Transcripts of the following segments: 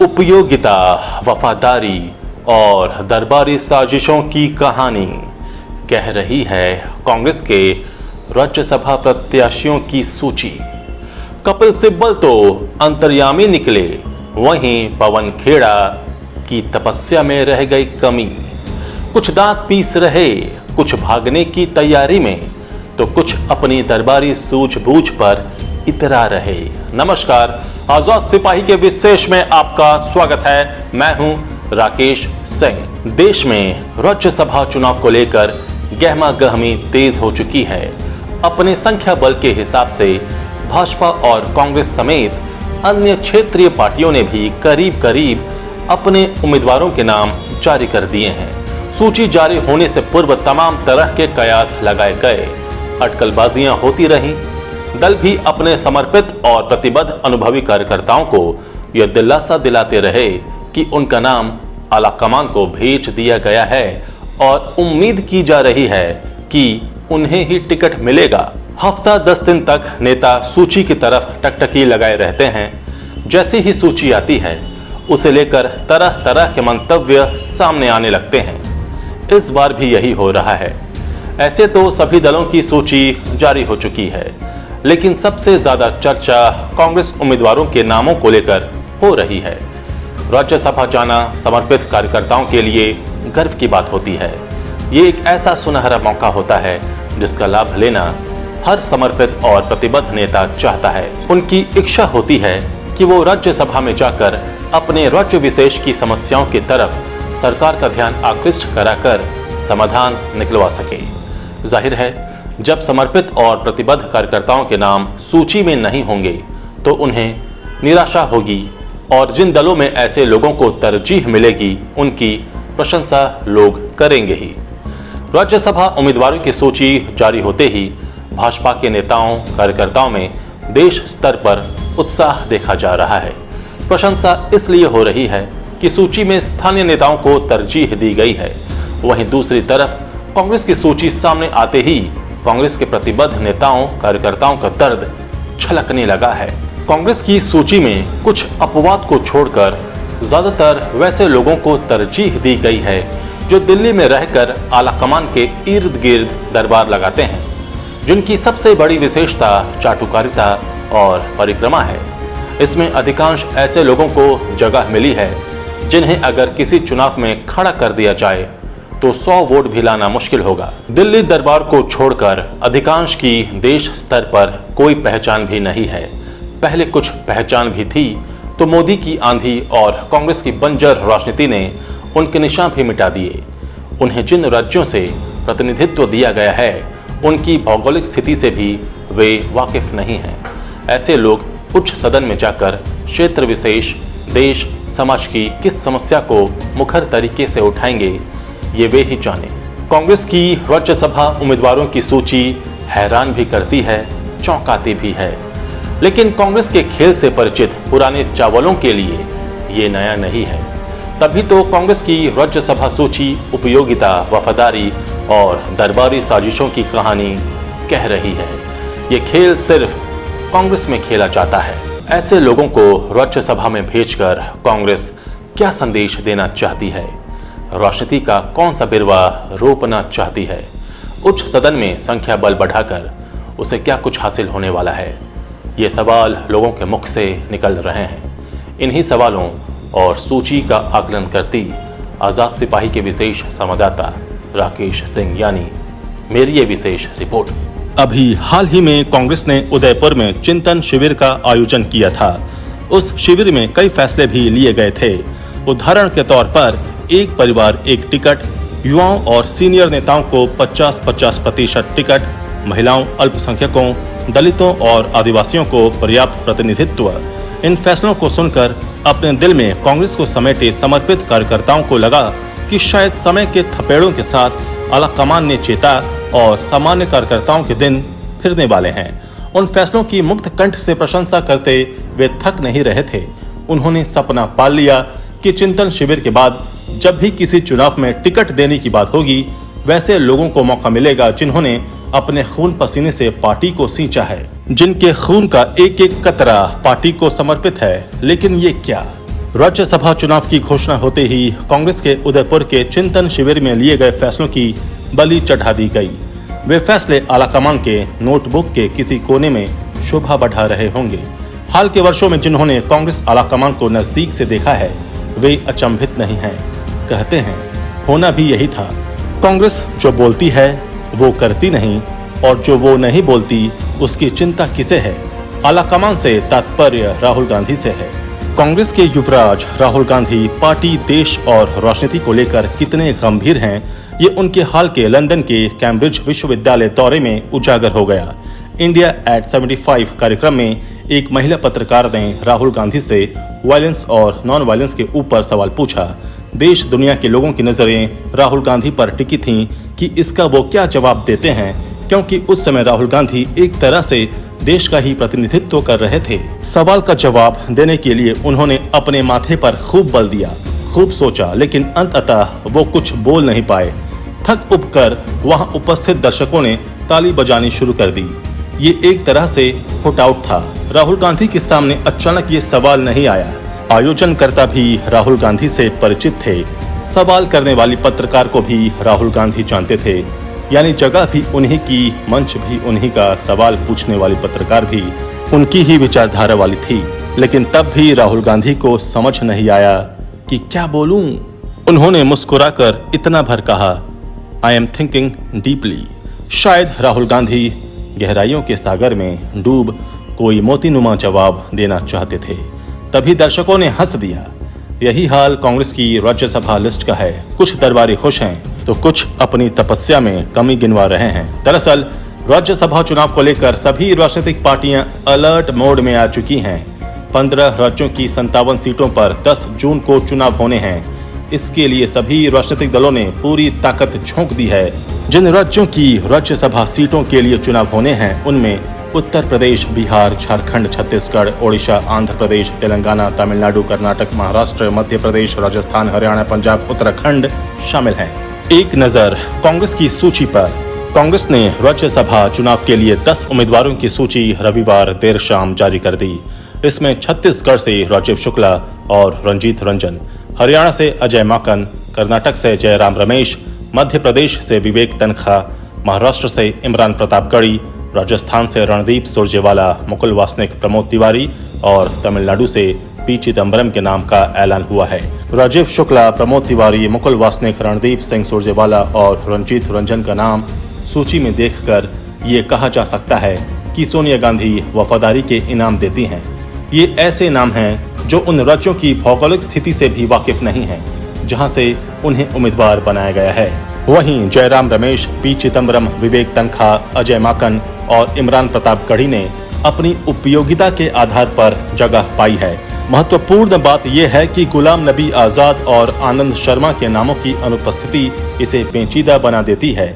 उपयोगिता, वफादारी और दरबारी साजिशों की कहानी कह रही है कांग्रेस के राज्यसभा प्रत्याशियों की सूची। कपिल सिब्बल तो अंतर्यामी निकले, वहीं पवन खेड़ा की तपस्या में रह गई कमी। कुछ दांत पीस रहे, कुछ भागने की तैयारी में, तो कुछ अपनी दरबारी सूझबूझ पर इतरा रहे। नमस्कार, आजाद सिपाही के विशेष में आपका स्वागत है। मैं हूं राकेश सिंह। देश में राज्यसभा चुनाव को लेकर गहमा गहमी तेज हो चुकी है। अपने संख्या बल के हिसाब से भाजपा और कांग्रेस समेत अन्य क्षेत्रीय पार्टियों ने भी करीब करीब अपने उम्मीदवारों के नाम जारी कर दिए हैं। सूची जारी होने से पूर्व तमाम तरह के कयास लगाए गए, अटकलबाजियां होती रहीं। दल भी अपने समर्पित और प्रतिबद्ध अनुभवी कार्यकर्ताओं को यह दिलासा दिलाते रहे कि उनका नाम आलाकमान को भेज दिया गया है और उम्मीद की जा रही है कि उन्हें ही टिकट मिलेगा। हफ्ता 10 दिन तक नेता सूची की तरफ टकटकी लगाए रहते हैं। जैसी ही सूची आती है, उसे लेकर तरह तरह के मंतव्य सामने आने लगते हैं। इस बार भी यही हो रहा है। ऐसे तो सभी दलों की सूची जारी हो चुकी है, लेकिन सबसे ज्यादा चर्चा कांग्रेस उम्मीदवारों के नामों को लेकर हो रही है। राज्यसभा जाना समर्पित कार्यकर्ताओं के लिए गर्व की बात होती है। ये एक ऐसा सुनहरा मौका होता है जिसका लाभ लेना हर समर्पित और प्रतिबद्ध नेता चाहता है। उनकी इच्छा होती है कि वो राज्यसभा में जाकर अपने राज्य विशेष की समस्याओं की तरफ सरकार का ध्यान आकृष्ट कराकर समाधान निकलवा सके। जाहिर है, जब समर्पित और प्रतिबद्ध कार्यकर्ताओं के नाम सूची में नहीं होंगे तो उन्हें निराशा होगी और जिन दलों में ऐसे लोगों को तरजीह मिलेगी उनकी प्रशंसा लोग करेंगे ही। राज्यसभा उम्मीदवारों की सूची जारी होते ही भाजपा के नेताओं कार्यकर्ताओं में देश स्तर पर उत्साह देखा जा रहा है। प्रशंसा इसलिए हो रही है कि सूची में स्थानीय नेताओं को तरजीह दी गई है। वहीं दूसरी तरफ कांग्रेस की सूची सामने आते ही कांग्रेस के प्रतिबद्ध नेताओं कार्यकर्ताओं का दर्द छलकने लगा है। कांग्रेस की सूची में कुछ अपवाद को छोड़कर ज्यादातर वैसे लोगों को तरजीह दी गई है जो दिल्ली में रहकर आलाकमान के इर्द गिर्द दरबार लगाते हैं, जिनकी सबसे बड़ी विशेषता चाटुकारिता और परिक्रमा है। इसमें अधिकांश ऐसे लोगों को जगह मिली है जिन्हें अगर किसी चुनाव में खड़ा कर दिया जाए तो 100 वोट भी लाना मुश्किल होगा। दिल्ली दरबार को छोड़कर अधिकांश की देश स्तर पर कोई पहचान भी नहीं है। पहले कुछ पहचान भी थी तो मोदी की आंधी और कांग्रेस की बंजर राजनीति ने उनके निशान भी मिटा दिए। उन्हें जिन राज्यों से प्रतिनिधित्व दिया गया है उनकी भौगोलिक स्थिति से भी वे वाकिफ नहीं हैं। ऐसे लोग उच्च सदन में जाकर क्षेत्र विशेष, देश, समाज की किस समस्या को मुखर तरीके से उठाएंगे, ये वे ही जाने। कांग्रेस की राज्यसभा उम्मीदवारों की सूची हैरान भी करती है, चौंकाती भी है। लेकिन कांग्रेस के खेल से परिचित पुराने चावलों के लिए ये नया नहीं है। तभी तो कांग्रेस की राज्यसभा सूची उपयोगिता, वफादारी और दरबारी साजिशों की कहानी कह रही है। ये खेल सिर्फ कांग्रेस में खेला जाता है। ऐसे लोगों को राज्यसभा में भेजकर कांग्रेस क्या संदेश देना चाहती है? राजनीति का कौन सा बिरवा रोपना चाहती है? उच्च सदन में संख्या बल बढ़ाकर उसे क्या कुछ हासिल होने वाला है? ये सवाल लोगों के मुख से निकल रहे हैं। इन्हीं सवालों और सूची का आकलन करती आजाद सिपाही के विशेष संवाददाता राकेश सिंह यानी मेरी ये विशेष रिपोर्ट। अभी हाल ही में कांग्रेस ने उदयपुर में चिंतन शिविर का आयोजन किया था। उस शिविर में कई फैसले भी लिए गए थे। उदाहरण के तौर पर एक परिवार एक टिकट, युवाओं और सीनियर नेताओं को 50-50% टिकट, महिलाओं, अल्पसंख्यकों, दलितों और आदिवासियों को पर्याप्त प्रतिनिधित्व। इन फैसलों को सुनकर अपने दिल में कांग्रेस को समेटे समर्पित कार्यकर्ताओं को लगा कि शायद समय के थपेड़ों के साथ आलाकमान ने चेता और सामान्य कार्यकर्ताओं के दिन फिरने वाले हैं। उन फैसलों की मुक्त कंठ से प्रशंसा करते वे थक नहीं रहे थे। उन्होंने सपना पाल लिया कि चिंतन शिविर के बाद जब भी किसी चुनाव में टिकट देने की बात होगी, वैसे लोगों को मौका मिलेगा जिन्होंने अपने खून पसीने से पार्टी को सींचा है, जिनके खून का एक एक कतरा पार्टी को समर्पित है। लेकिन ये क्या? राज्यसभा चुनाव की घोषणा होते ही कांग्रेस के उदयपुर के चिंतन शिविर में लिए गए फैसलों की बलि चढ़ा दी गई। वे फैसले आलाकमान के नोटबुक के किसी कोने में शोभा बढ़ा रहे होंगे। हाल के वर्षों में जिन्होंने कांग्रेस आलाकमान को नजदीक से देखा है वे अचंभित नहीं हैं। कहते हैं होना भी यही था। कांग्रेस जो बोलती है वो करती नहीं और जो वो नहीं बोलती उसकी चिंता किसे है। आलाकमान से तात्पर्य राहुल गांधी से है। कांग्रेस के युवराज राहुल गांधी पार्टी, देश और राजनीति को लेकर कितने गंभीर हैं ये उनके हाल के लंदन के कैम्ब्रिज विश्वविद्यालय दौरे में उजागर हो गया। इंडिया एट 75 कार्यक्रम में एक महिला पत्रकार ने राहुल गांधी से वायलेंस और नॉन वायलेंस के ऊपर सवाल पूछा। देश दुनिया के लोगों की नजरें राहुल गांधी पर टिकी थीं कि इसका वो क्या जवाब देते हैं, क्योंकि उस समय राहुल गांधी एक तरह से देश का ही प्रतिनिधित्व कर रहे थे। सवाल का जवाब देने के लिए उन्होंने अपने माथे पर खूब बल दिया, खूब सोचा, लेकिन अंततः वो कुछ बोल नहीं पाए। थक उब कर वहां उपस्थित दर्शकों ने ताली बजानी शुरू कर दी। ये एक तरह से पुट आउट था। राहुल गांधी के सामने अचानक ये सवाल नहीं आया। आयोजनकर्ता भी राहुल गांधी से परिचित थे। सवाल करने वाली पत्रकार को भी राहुल गांधी जानते थे, यानी जगह भी उन्हीं की, मंच भी उन्हीं का, सवाल पूछने वाली पत्रकार भी उनकी ही विचारधारा वाली थी। लेकिन तब भी राहुल गांधी को समझ नहीं आया कि क्या बोलूं। उन्होंने मुस्कुराकर इतना भर कहा, आई एम थिंकिंग डीपली। शायद राहुल गांधी गहराइयों के सागर में डूब कोई मोतीनुमा जवाब देना चाहते थे। तभी दर्शकों ने हंस दिया। यही हाल कांग्रेस की राज्यसभा लिस्ट का है। कुछ दरबारी खुश हैं तो कुछ अपनी तपस्या में कमी गिनवा रहे हैं। दरअसल राज्यसभा चुनाव को लेकर सभी राजनीतिक पार्टियां अलर्ट मोड में आ चुकी हैं। 15 राज्यों की 57 सीटों पर 10 जून को चुनाव होने हैं। इसके लिए सभी राजनीतिक दलों ने पूरी ताकत झोंक दी है। जिन राज्यों की राज्यसभा सीटों के लिए चुनाव होने हैं उनमें उत्तर प्रदेश, बिहार, झारखंड, छत्तीसगढ़, ओडिशा, आंध्र प्रदेश, तेलंगाना, तमिलनाडु, कर्नाटक, महाराष्ट्र, मध्य प्रदेश, राजस्थान, हरियाणा, पंजाब, उत्तराखंड शामिल हैं। एक नजर कांग्रेस की सूची पर। कांग्रेस ने राज्यसभा चुनाव के लिए 10 उम्मीदवारों की सूची रविवार देर शाम जारी कर दी। इसमें छत्तीसगढ़ से राजीव शुक्ला और रंजीत रंजन, हरियाणा से अजय माकन, कर्नाटक से जयराम रमेश, मध्य प्रदेश से विवेक तनखा, महाराष्ट्र से इमरान प्रतापगढ़ी, राजस्थान से रणदीप सुरजेवाला, मुकुल वासनिक, प्रमोद तिवारी और तमिलनाडु से पी चिदम्बरम के नाम का ऐलान हुआ है। राजीव शुक्ला, प्रमोद तिवारी, मुकुल वासनिक, रणदीप सिंह सुरजेवाला और रंजीत रंजन का नाम सूची में देखकर ये कहा जा सकता है कि सोनिया गांधी वफादारी के इनाम देती हैं। ये ऐसे नाम हैं जो उन राज्यों की भौगोलिक स्थिति से भी वाकिफ नहीं हैं जहां से उन्हें उम्मीदवार बनाया गया है। वहीं जयराम रमेश, पी चिदम्बरम, विवेक तनखा, अजय माकन और इमरान प्रतापगढ़ी ने अपनी उपयोगिता के आधार पर जगह पाई है। महत्वपूर्ण बात यह है कि गुलाम नबी आजाद और आनंद शर्मा के नामों की अनुपस्थिति इसे पेचीदा बना देती है।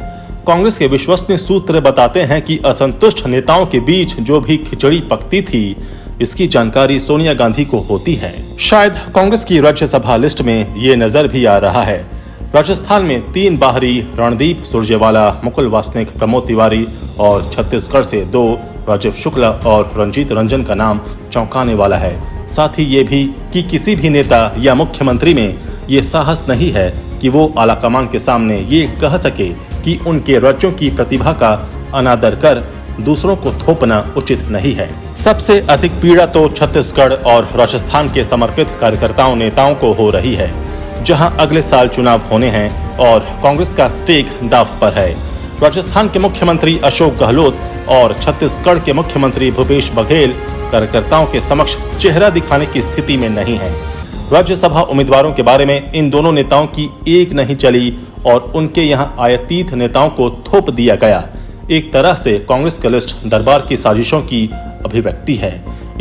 कांग्रेस के विश्वसनीय सूत्र बताते हैं कि असंतुष्ट नेताओं के बीच जो भी खिचड़ी पकती थी इसकी जानकारी सोनिया गांधी को होती है। शायद कांग्रेस की राज्यसभा लिस्ट में ये नजर भी आ रहा है। राजस्थान में 3 बाहरी रणदीप सुरजेवाला, मुकुल वासनिक, प्रमोद तिवारी और छत्तीसगढ़ से 2 राजीव शुक्ला और रंजीत रंजन का नाम चौंकाने वाला है। साथ ही ये भी कि किसी भी नेता या मुख्यमंत्री में ये साहस नहीं है कि वो आलाकमान के सामने ये कह सके कि उनके राज्यों की प्रतिभा का अनादर कर दूसरों को थोपना उचित नहीं है। सबसे अधिक पीड़ा तो छत्तीसगढ़ और राजस्थान के समर्पित कार्यकर्ताओं नेताओं को हो रही है, जहां अगले साल चुनाव होने हैं और कांग्रेस का स्टेक दांव पर है। राजस्थान के मुख्यमंत्री अशोक गहलोत और छत्तीसगढ़ के मुख्यमंत्री भूपेश बघेल कार्यकर्ताओं के समक्ष चेहरा दिखाने की स्थिति में नहीं है। राज्यसभा उम्मीदवारों के बारे में इन दोनों नेताओं की एक नहीं चली और उनके यहां आयातीत नेताओं को थोप दिया गया। एक तरह से कांग्रेस की लिस्ट दरबार की साजिशों की अभिव्यक्ति है।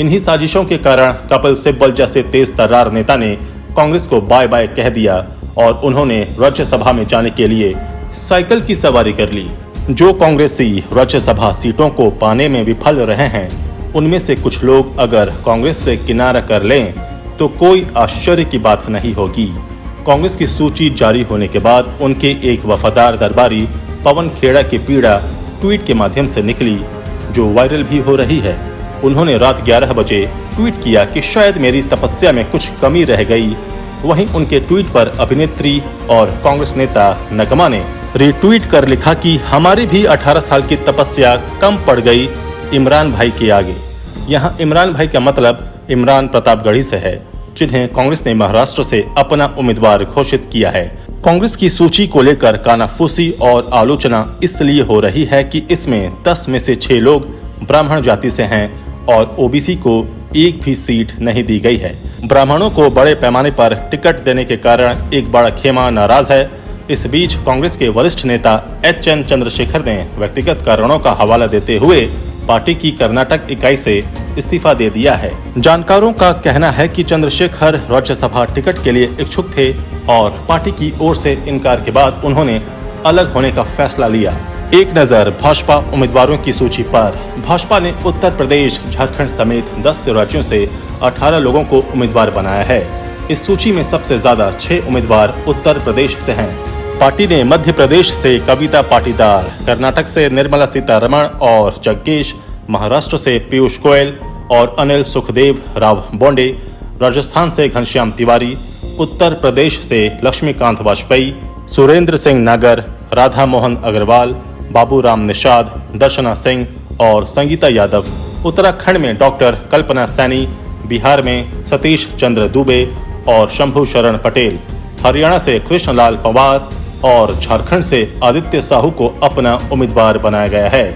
इन्हीं साजिशों के कारण कपिल सिब्बल जैसे तेज तर्रार नेता ने कांग्रेस को बाय बाय कह दिया और उन्होंने राज्यसभा में जाने के लिए साइकिल की सवारी कर ली। जो कांग्रेसी राज्यसभा सीटों को पाने में विफल रहे हैं उनमें से कुछ लोग अगर कांग्रेस से किनारा कर लें तो कोई आश्चर्य की बात नहीं होगी। कांग्रेस की सूची जारी होने के बाद उनके एक वफादार दरबारी पवन खेड़ा की पीड़ा ट्वीट के माध्यम से निकली, जो वायरल भी हो रही है। उन्होंने रात 11 बजे ट्वीट किया कि शायद मेरी तपस्या में कुछ कमी रह गई। वहीं उनके ट्वीट पर अभिनेत्री और कांग्रेस नेता नगमा ने रीट्वीट कर लिखा कि हमारी भी 18 साल की तपस्या कम पड़ गई इमरान भाई के आगे। यहाँ इमरान भाई का मतलब इमरान प्रतापगढ़ी से है, जिन्हें कांग्रेस ने महाराष्ट्र से अपना उम्मीदवार घोषित किया है। कांग्रेस की सूची को लेकर कानाफूसी और आलोचना इसलिए हो रही है कि इसमें 10 में से 6 लोग ब्राह्मण जाति से हैं और ओबीसी को एक भी सीट नहीं दी गई है। ब्राह्मणों को बड़े पैमाने पर टिकट देने के कारण एक बड़ा खेमा नाराज है। इस बीच कांग्रेस के वरिष्ठ नेता एच.एन. चंद्रशेखर ने व्यक्तिगत कारणों का हवाला देते हुए पार्टी की कर्नाटक इकाई से इस्तीफा दे दिया है। जानकारों का कहना है कि चंद्रशेखर राज्यसभा टिकट के लिए इच्छुक थे और पार्टी की ओर से इनकार के बाद उन्होंने अलग होने का फैसला लिया। एक नजर भाजपा उम्मीदवारों की सूची पर। भाजपा ने उत्तर प्रदेश, झारखंड समेत 10 राज्यों से 18 लोगों को उम्मीदवार बनाया है। इस सूची में सबसे ज्यादा 6 उम्मीदवार उत्तर प्रदेश से हैं। पार्टी ने मध्य प्रदेश से कविता पाटीदार, कर्नाटक से निर्मला सीतारमण और जग्गेश, महाराष्ट्र से पीयूष गोयल और अनिल सुखदेव राव बोंडे, राजस्थान से घनश्याम तिवारी, उत्तर प्रदेश से लक्ष्मीकांत वाजपेयी, सुरेंद्र सिंह नागर, राधा मोहन अग्रवाल, बाबूराम निषाद, दर्शना सिंह और संगीता यादव, उत्तराखंड में डॉक्टर कल्पना सैनी, बिहार में सतीश चंद्र दुबे और शंभू शरण पटेल, हरियाणा से कृष्णलाल पंवार और झारखंड से आदित्य साहू को अपना उम्मीदवार बनाया गया है।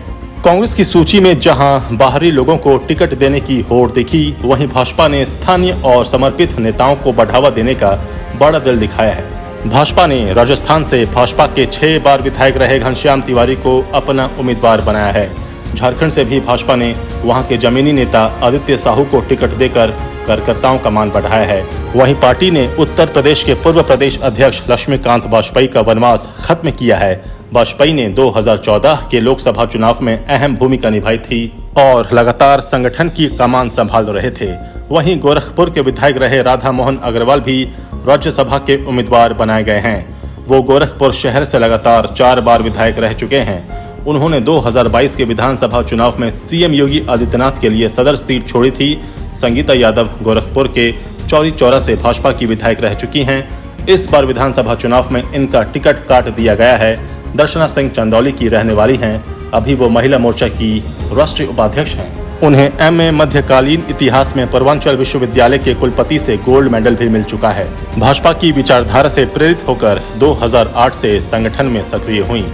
कांग्रेस की सूची में जहां बाहरी लोगों को टिकट देने की होड़ दिखी, वहीं भाजपा ने स्थानीय और समर्पित नेताओं को बढ़ावा देने का बड़ा दिल दिखाया है। भाजपा ने राजस्थान से भाजपा के 6 बार विधायक रहे घनश्याम तिवारी को अपना उम्मीदवार बनाया है। झारखंड से भी भाजपा ने वहां के जमीनी नेता आदित्य साहू को टिकट देकर कार्यकर्ताओं का मान बढ़ाया है। वहीं पार्टी ने उत्तर प्रदेश के पूर्व प्रदेश अध्यक्ष लक्ष्मीकांत वाजपेयी का वनवास खत्म किया है। वाजपेयी ने 2014 के लोकसभा चुनाव में अहम भूमिका निभाई थी और लगातार संगठन की कमान संभाल रहे थे। वहीं गोरखपुर के विधायक रहे राधा मोहन अग्रवाल भी राज्यसभा के उम्मीदवार बनाए गए हैं। वो गोरखपुर शहर से लगातार 4 बार विधायक रह चुके हैं। उन्होंने 2022 के विधानसभा चुनाव में सीएम योगी आदित्यनाथ के लिए सदर सीट छोड़ी थी। संगीता यादव गोरखपुर के चौरी चौरा से भाजपा की विधायक रह चुकी हैं। इस बार विधानसभा चुनाव में इनका टिकट काट दिया गया है। दर्शना सिंह चंदौली की रहने वाली हैं। अभी वो महिला मोर्चा की राष्ट्रीय उपाध्यक्ष हैं। उन्हें एमए मध्यकालीन इतिहास में पूर्वांचल विश्वविद्यालय के कुलपति से गोल्ड मेडल भी मिल चुका है। भाजपा की विचारधारा से प्रेरित होकर 2008 से संगठन में सक्रिय हुई।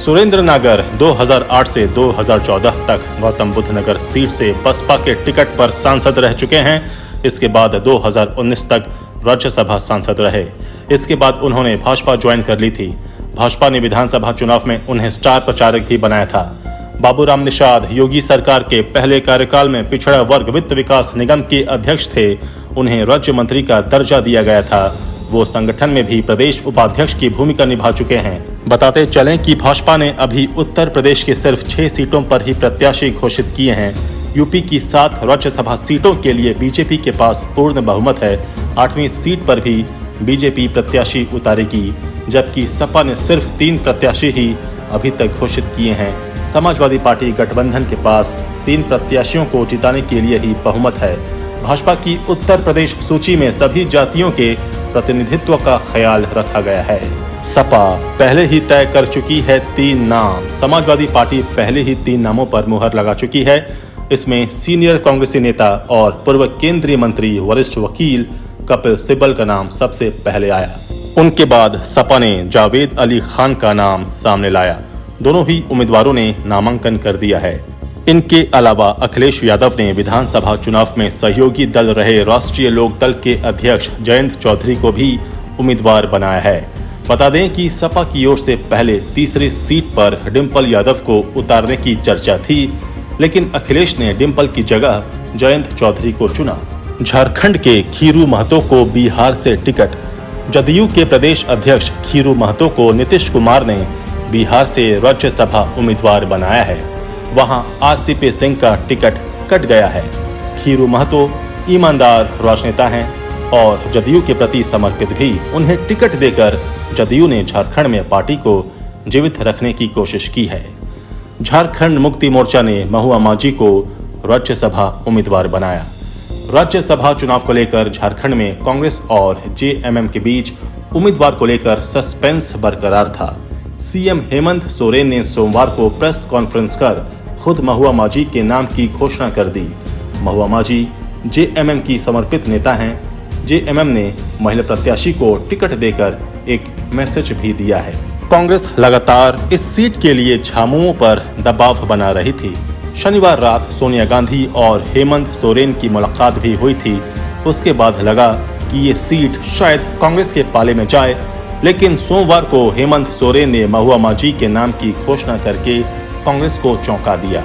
सुरेंद्र नागर 2008 से 2014 तक गौतम बुद्ध नगर सीट से बसपा के टिकट पर सांसद रह चुके हैं। इसके बाद 2019 तक राज्यसभा सांसद रहे। इसके बाद उन्होंने भाजपा ज्वाइन कर ली थी। भाजपा ने विधानसभा चुनाव में उन्हें स्टार प्रचारक भी बनाया था। बाबूराम निषाद योगी सरकार के पहले कार्यकाल में पिछड़ा वर्ग वित्त विकास निगम के अध्यक्ष थे। उन्हें राज्य मंत्री का दर्जा दिया गया था। वो संगठन में भी प्रदेश उपाध्यक्ष की भूमिका निभा चुके हैं। बताते चलें कि भाजपा ने अभी उत्तर प्रदेश के सिर्फ 6 सीटों पर ही प्रत्याशी घोषित किए हैं। यूपी की 7 राज्यसभा सीटों के लिए बीजेपी के पास पूर्ण बहुमत है। 8वीं सीट पर भी बीजेपी प्रत्याशी उतारेगी, जबकि सपा ने सिर्फ 3 प्रत्याशी ही अभी तक घोषित किए हैं। समाजवादी पार्टी गठबंधन के पास 3 प्रत्याशियों को जिताने के लिए ही बहुमत है। भाजपा की उत्तर प्रदेश सूची में सभी जातियों के प्रतिनिधित्व का ख्याल रखा गया है। सपा पहले ही तय कर चुकी है 3 नाम। समाजवादी पार्टी पहले ही 3 नामों पर मुहर लगा चुकी है। इसमें सीनियर कांग्रेसी नेता और पूर्व केंद्रीय मंत्री वरिष्ठ वकील कपिल सिब्बल का नाम सबसे पहले आया। उनके बाद सपा ने जावेद अली खान का नाम सामने लाया। दोनों ही उम्मीदवारों ने नामांकन कर दिया है। इनके अलावा अखिलेश यादव ने विधानसभा चुनाव में सहयोगी दल रहे राष्ट्रीय लोक दल के अध्यक्ष जयंत चौधरी को भी उम्मीदवार बनाया है। बता दें कि सपा की ओर से पहले तीसरी सीट पर डिंपल यादव को उतारने की चर्चा थी, लेकिन अखिलेश ने डिंपल की जगह जयंत चौधरी को चुना। झारखंड के खीरू महतो को बिहार से टिकट। जदयू के प्रदेश अध्यक्ष खीरू महतो को नीतीश कुमार ने बिहार से राज्यसभा उम्मीदवार बनाया है। वहां आरसीपी सिंह का टिकट कट गया है। खीरू महतो ईमानदार राजनेता हैं और जदयू के प्रति समर्पित भी। उन्हें टिकट देकर जदयू ने झारखंड में पार्टी को जीवित रखने की कोशिश की है। झारखंड मुक्ति मोर्चा ने महुआ माझी को राज्यसभा उम्मीदवार बनाया। राज्यसभा चुनाव को लेकर झारखंड में कांग्रेस और जेएमएम के बीच उम्मीदवार को लेकर सस्पेंस बरकरार था। सीएम हेमंत सोरेन ने सोमवार को प्रेस कॉन्फ्रेंस कर खुद महुआ माझी के नाम की घोषणा कर दी। महुआ माझी जेएमएम की समर्पित नेता हैं। जेएमएम ने महिला प्रत्याशी को टिकट देकर एक मैसेज भी दिया है। कांग्रेस लगातार इस सीट के लिए झामुमो पर दबाव बना रही थी। शनिवार रात सोनिया गांधी और हेमंत सोरेन की मुलाकात भी हुई थी। उसके बाद लगा कि ये सीट शायद कांग्रेस के पाले में जाए, लेकिन सोमवार को हेमंत सोरेन ने महुआ माझी के नाम की घोषणा करके कांग्रेस को चौंका दिया।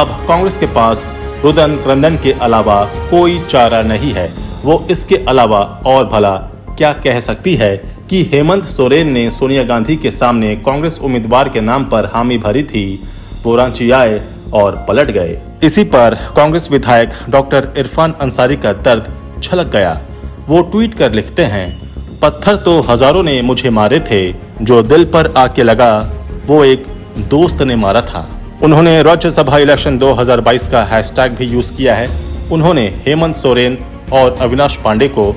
अब कांग्रेस के पास रुदन क्रंदन के अलावा कोई चारा नहीं है। वो इसके अलावा और भला क्या कह सकती है कि हेमंत सोरेन ने सोनिया गांधी के सामने कांग्रेस उम्मीदवार के नाम पर हामी भरी थी। वो रांची आए और पलट गए। इसी पर कांग्रेस विधायक डॉक्टर इरफान अंसारी का दर्द छलक गया। वो ट्वीट कर लिखते हैं, पत्थर तो हजारों ने मुझे मारे थे, जो दिल पर आके लगा वो एक दोस्त ने मारा था। उन्होंने राज्यसभा इलेक्शन 2022 का हैशटैग भी यूज किया है। उन्होंने हेमंत सोरेन और अविनाश पांडे को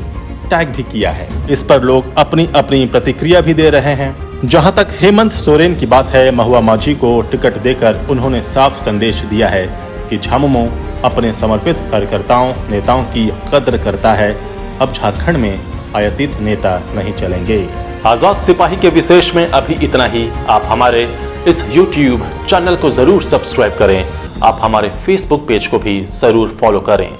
टैग भी किया है। इस पर लोग अपनी अपनी प्रतिक्रिया भी दे रहे हैं। जहां तक हेमंत सोरेन की बात है, महुआ माझी को टिकट देकर उन्होंने साफ संदेश दिया है कि झामुमो अपने समर्पित कार्यकर्ताओं नेताओं की कद्र करता है। अब झारखंड में आयातित नेता नहीं चलेंगे। आजाद सिपाही के विशेष में अभी इतना ही। आप हमारे इस YouTube चैनल को जरूर सब्सक्राइब करें। आप हमारे Facebook पेज को भी जरूर फॉलो करें।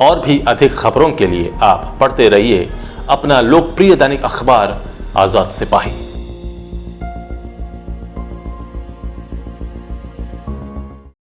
और भी अधिक खबरों के लिए आप पढ़ते रहिए अपना लोकप्रिय दैनिक अखबार आजाद सिपाही।